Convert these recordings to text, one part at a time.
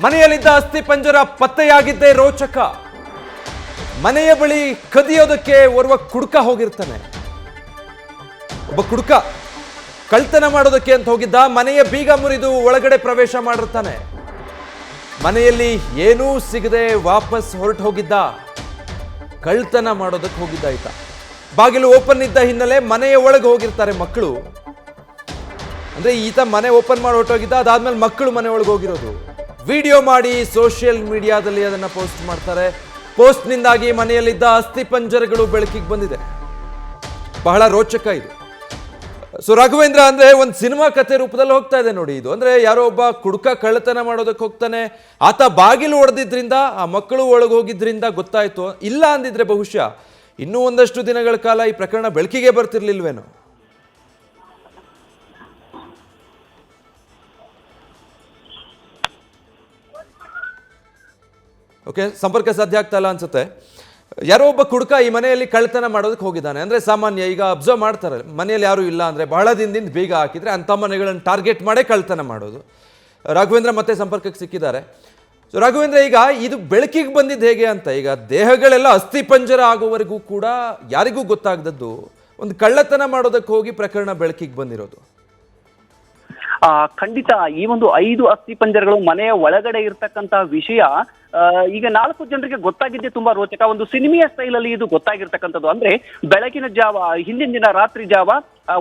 ಮನೆಯಲ್ಲಿದ್ದ ಅಸ್ಥಿಪಂಜರ ಪತ್ತೆಯಾಗಿದ್ದೇ ರೋಚಕ. ಮನೆಯ ಬಳಿ ಕದಿಯೋದಕ್ಕೆ ಓರ್ವ ಕುಡುಕ ಹೋಗಿರ್ತಾನೆ. ಒಬ್ಬ ಕುಡುಕ ಕಳ್ತನ ಮಾಡೋದಕ್ಕೆ ಅಂತ ಹೋಗಿದ್ದ. ಮನೆಯ ಬೀಗ ಮುರಿದು ಒಳಗಡೆ ಪ್ರವೇಶ ಮಾಡಿರ್ತಾನೆ. ಮನೆಯಲ್ಲಿ ಏನೂ ಸಿಗದೆ ವಾಪಸ್ ಹೊರಟು ಹೋಗಿದ್ದ. ಕಳ್ತನ ಮಾಡೋದಕ್ಕೆ ಹೋಗಿದ್ದ ಆಯ್ತಾ. ಬಾಗಿಲು ಓಪನ್ ಇದ್ದ ಹಿನ್ನೆಲೆ ಮನೆಯ ಒಳಗೆ ಹೋಗಿರ್ತಾರೆ ಮಕ್ಕಳು. ಅಂದ್ರೆ ಈತ ಮನೆ ಓಪನ್ ಮಾಡಿ ಹೊರಟೋಗಿದ್ದ. ಅದಾದ್ಮೇಲೆ ಮಕ್ಕಳು ಮನೆ ಒಳಗೆ ಹೋಗಿರೋದು ವಿಡಿಯೋ ಮಾಡಿ ಸೋಷಿಯಲ್ ಮೀಡಿಯಾದಲ್ಲಿ ಅದನ್ನ ಪೋಸ್ಟ್ ಮಾಡ್ತಾರೆ. ಪೋಸ್ಟ್ನಿಂದಾಗಿ ಮನೆಯಲ್ಲಿದ್ದ ಅಸ್ಥಿಪಂಜರಗಳು ಬೆಳಕಿಗೆ ಬಂದಿದೆ. ಬಹಳ ರೋಚಕ ಇದು. ಸೊ ರಾಘವೇಂದ್ರ ಅಂದ್ರೆ ಒಂದು ಸಿನಿಮಾ ಕಥೆ ರೂಪದಲ್ಲಿ ಹೋಗ್ತಾ ಇದೆ ನೋಡಿ ಇದು. ಅಂದ್ರೆ ಯಾರೋ ಒಬ್ಬ ಕುಡುಕ ಕಳ್ಳತನ ಮಾಡೋದಕ್ಕೆ ಹೋಗ್ತಾನೆ. ಆತ ಬಾಗಿಲು ಹೊಡೆದಿದ್ರಿಂದ ಆ ಮಕ್ಕಳು ಒಳಗೆ ಹೋಗಿದ್ರಿಂದ ಗೊತ್ತಾಯ್ತು. ಇಲ್ಲ ಅಂದಿದ್ರೆ ಬಹುಶಃ ಇನ್ನೂ ಒಂದಷ್ಟು ದಿನಗಳ ಕಾಲ ಈ ಪ್ರಕರಣ ಬೆಳಕಿಗೆ ಬರ್ತಿರ್ಲಿಲ್ವೇನೋ. ಓಕೆ, ಸಂಪರ್ಕ ಸಾಧ್ಯ ಆಗ್ತಾ ಇಲ್ಲ ಅನ್ಸುತ್ತೆ. ಯಾರೋ ಒಬ್ಬ ಕುಡುಕ ಈ ಮನೆಯಲ್ಲಿ ಕಳ್ಳತನ ಮಾಡೋದಕ್ಕೆ ಹೋಗಿದ್ದಾನೆ. ಅಂದರೆ ಸಾಮಾನ್ಯ ಈಗ ಅಬ್ಸರ್ವ್ ಮಾಡ್ತಾರೆ, ಮನೆಯಲ್ಲಿ ಯಾರೂ ಇಲ್ಲ ಅಂದರೆ ಬಹಳ ದಿನದಿಂದ ಬೀಗ ಹಾಕಿದರೆ ಅಂಥ ಮನೆಗಳನ್ನು ಟಾರ್ಗೆಟ್ ಮಾಡೇ ಕಳ್ಳತನ ಮಾಡೋದು. ರಾಘವೇಂದ್ರ ಮತ್ತೆ ಸಂಪರ್ಕಕ್ಕೆ ಸಿಕ್ಕಿದ್ದಾರೆ. ಸೊ ರಾಘವೇಂದ್ರ, ಈಗ ಇದು ಬೆಳಕಿಗೆ ಬಂದಿದ್ದು ಹೇಗೆ ಅಂತ, ಈಗ ದೇಹಗಳೆಲ್ಲ ಅಸ್ಥಿಪಂಜರ ಆಗುವವರೆಗೂ ಕೂಡ ಯಾರಿಗೂ ಗೊತ್ತಾಗದದ್ದು ಒಂದು ಕಳ್ಳತನ ಮಾಡೋದಕ್ಕೆ ಹೋಗಿ ಪ್ರಕರಣ ಬೆಳಕಿಗೆ ಬಂದಿರೋದು. ಖಂಡಿತ ಈ ಒಂದು 5 ಅಸ್ಥಿಪಂಜರಗಳು ಮನೆಯ ಒಳಗಡೆ ಇರ್ತಕ್ಕಂತ ವಿಷಯ ಈಗ 4 ಜನರಿಗೆ ಗೊತ್ತಾಗಿದ್ದೆ ತುಂಬಾ ರೋಚಕ. ಒಂದು ಸಿನಿಮೆಯ ಸ್ಟೈಲ್ ಅಲ್ಲಿ ಇದು ಗೊತ್ತಾಗಿರ್ತಕ್ಕಂಥದ್ದು. ಅಂದ್ರೆ ಬೆಳಗಿನ ಜಾವ, ಹಿಂದಿನ ದಿನ ರಾತ್ರಿ ಜಾವ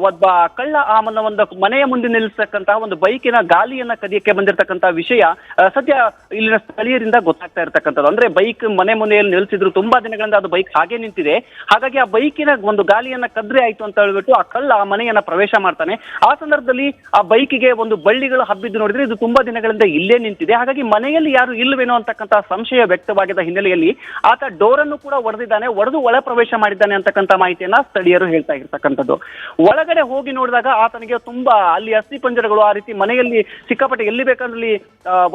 ಒಬ್ಬ ಕಳ್ಳ ಆ ಒಂದು ಮನೆಯ ಮುಂದೆ ನಿಲ್ಲಿಸ್ತಕ್ಕಂತಹ ಒಂದು ಬೈಕಿನ ಗಾಲಿಯನ್ನ ಕದಿಯಕ್ಕೆ ಬಂದಿರತಕ್ಕಂತಹ ವಿಷಯ ಸದ್ಯ ಇಲ್ಲಿನ ಸ್ಥಳೀಯರಿಂದ ಗೊತ್ತಾಗ್ತಾ ಇರ್ತಕ್ಕಂಥದ್ದು. ಅಂದ್ರೆ ಬೈಕ್ ಮನೆ ಮುಂದೆಯಲ್ಲಿ ನಿಲ್ಲಿಸಿದ್ರು, ತುಂಬಾ ದಿನಗಳಿಂದ ಅದು ಬೈಕ್ ಹಾಗೆ ನಿಂತಿದೆ. ಹಾಗಾಗಿ ಆ ಬೈಕಿನ ಒಂದು ಗಾಲಿಯನ್ನ ಕದ್ರೆ ಆಯ್ತು ಅಂತ ಹೇಳ್ಬಿಟ್ಟು ಆ ಕಳ್ಳ ಆ ಮನೆಯನ್ನ ಪ್ರವೇಶ ಮಾಡ್ತಾನೆ. ಆ ಸಂದರ್ಭದಲ್ಲಿ ಆ ಬೈಕಿಗೆ ಒಂದು ಬಳ್ಳಿಗಳು ಹಬ್ಬಿದ್ದು ನೋಡಿದ್ರೆ ಇದು ತುಂಬಾ ದಿನಗಳಿಂದ ಇಲ್ಲೇ ನಿಂತಿದೆ. ಹಾಗಾಗಿ ಮನೆಯಲ್ಲಿ ಯಾರು ಇಲ್ವೇನೋ ಅಂತಕ್ಕಂಥ ಸಂಶಯ ವ್ಯಕ್ತವಾಗಿದ್ದ ಹಿನ್ನೆಲೆಯಲ್ಲಿ ಆತ ಡೋರ್ ಅನ್ನು ಕೂಡ ಒಡೆದಿದ್ದಾನೆ, ಒಡೆದು ಒಳ ಪ್ರವೇಶ ಮಾಡಿದ್ದಾನೆ ಅಂತಕ್ಕಂಥ ಮಾಹಿತಿಯನ್ನ ಸ್ಥಳೀಯರು ಹೇಳ್ತಾ ಇರ್ತಕ್ಕಂಥದ್ದು. ಒಳಗಡೆ ಹೋಗಿ ನೋಡಿದಾಗ ಆತನಿಗೆ ತುಂಬಾ ಅಲ್ಲಿ ಅಸ್ಥಿಪಂಜರಗಳು ಆ ರೀತಿ ಮನೆಯಲ್ಲಿ ಸಿಕ್ಕಾಪಟ್ಟೆ ಎಲ್ಲಿ ಬೇಕಂದ್ರಲ್ಲಿ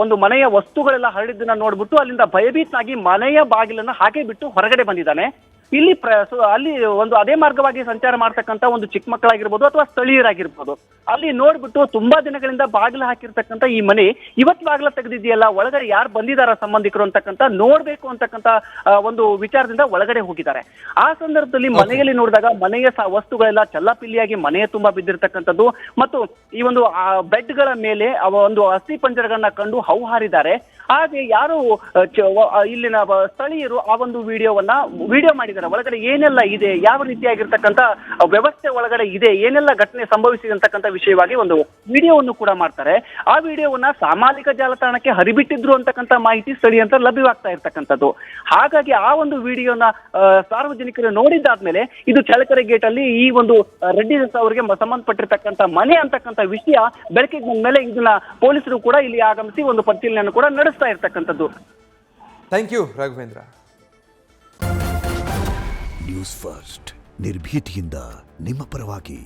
ಒಂದು ಮನೆಯ ವಸ್ತುಗಳೆಲ್ಲ ಹರಡಿದ್ದನ್ನ ನೋಡ್ಬಿಟ್ಟು ಅಲ್ಲಿಂದ ಭಯಭೀತನಾಗಿ ಮನೆಯ ಬಾಗಿಲನ್ನ ಹಾಗೆ ಬಿಟ್ಟು ಹೊರಗಡೆ ಬಂದಿದ್ದಾನೆ. ಇಲ್ಲಿ ಅಲ್ಲಿ ಒಂದು ಅದೇ ಮಾರ್ಗವಾಗಿ ಸಂಚಾರ ಮಾಡ್ತಕ್ಕಂಥ ಒಂದು ಚಿಕ್ಕ ಮಕ್ಕಳಾಗಿರ್ಬೋದು ಅಥವಾ ಸ್ಥಳೀಯರಾಗಿರ್ಬೋದು, ಅಲ್ಲಿ ನೋಡ್ಬಿಟ್ಟು ತುಂಬಾ ದಿನಗಳಿಂದ ಬಾಗಿಲು ಹಾಕಿರ್ತಕ್ಕಂಥ ಈ ಮನೆ ಇವತ್ತು ಬಾಗಿಲ ತೆಗೆದಿದೆಯಲ್ಲ, ಒಳಗಡೆ ಯಾರು ಬಂದಿದಾರ ಸಂಬಂಧಿಕರು ಅಂತಕ್ಕಂಥ ನೋಡ್ಬೇಕು ಅಂತಕ್ಕಂಥ ಒಂದು ವಿಚಾರದಿಂದ ಒಳಗಡೆ ಹೋಗಿದ್ದಾರೆ. ಆ ಸಂದರ್ಭದಲ್ಲಿ ಮನೆಯಲ್ಲಿ ನೋಡಿದಾಗ ಮನೆಯ ವಸ್ತುಗಳೆಲ್ಲ ಚಲ್ಲಾಪಿಲ್ಲಿಯಾಗಿ ಮನೆಯ ತುಂಬಾ ಬಿದ್ದಿರ್ತಕ್ಕಂಥದ್ದು ಮತ್ತು ಈ ಒಂದು ಬೆಡ್ಗಳ ಮೇಲೆ ಒಂದು ಅಸ್ಥಿಪಂಜರಗಳನ್ನ ಕಂಡು ಹೌಹಾರಿದ್ದಾರೆ. ಹಾಗೆ ಯಾರು ಇಲ್ಲಿನ ಸ್ಥಳೀಯರು ಆ ಒಂದು ವಿಡಿಯೋ ಮಾಡಿದ್ದಾರೆ. ಒಳಗಡೆ ಏನೆಲ್ಲ ಇದೆ, ಯಾವ ರೀತಿಯಾಗಿರ್ತಕ್ಕಂಥ ವ್ಯವಸ್ಥೆ ಒಳಗಡೆ ಇದೆ, ಏನೆಲ್ಲ ಘಟನೆ ಸಂಭವಿಸಿದೆ ಅಂತಕ್ಕಂಥ ವಿಷಯವಾಗಿ ಒಂದು ವಿಡಿಯೋವನ್ನು ಕೂಡ ಮಾಡ್ತಾರೆ. ಆ ವಿಡಿಯೋವನ್ನ ಸಾಮಾಜಿಕ ಜಾಲತಾಣಕ್ಕೆ ಹರಿಬಿಟ್ಟಿದ್ರು ಅಂತಕ್ಕಂಥ ಮಾಹಿತಿ ಸ್ಥಳೀಯಂತ ಲಭ್ಯವಾಗ್ತಾ ಇರ್ತಕ್ಕಂಥದ್ದು. ಹಾಗಾಗಿ ಆ ಒಂದು ವಿಡಿಯೋನ ಸಾರ್ವಜನಿಕರು ನೋಡಿದ್ದಾದ್ಮೇಲೆ ಇದು ಚಳ್ಳಕೆರೆ ಗೇಟ್ ಅಲ್ಲಿ ಈ ಒಂದು ರೆಡ್ಡಿ ಅವರಿಗೆ ಸಂಬಂಧಪಟ್ಟಿರ್ತಕ್ಕಂಥ ಮನೆ ಅಂತಕ್ಕಂಥ ವಿಷಯ ಬೆಳಕಿಗೆ ಬಂದ ಮೇಲೆ ಇದನ್ನ ಪೊಲೀಸರು ಕೂಡ ಇಲ್ಲಿ ಆಗಮಿಸಿ ಒಂದು ಪರಿಶೀಲನೆಯನ್ನು ಕೂಡ ನಡೆಸ್ತಾ ಇರ್ತಕ್ಕಂಥದ್ದು. Thank you Raghavendra. News First ನಿರ್ಭೀತಿಯಿಂದ ನಿಮ್ಮ ಪರವಾಗಿ.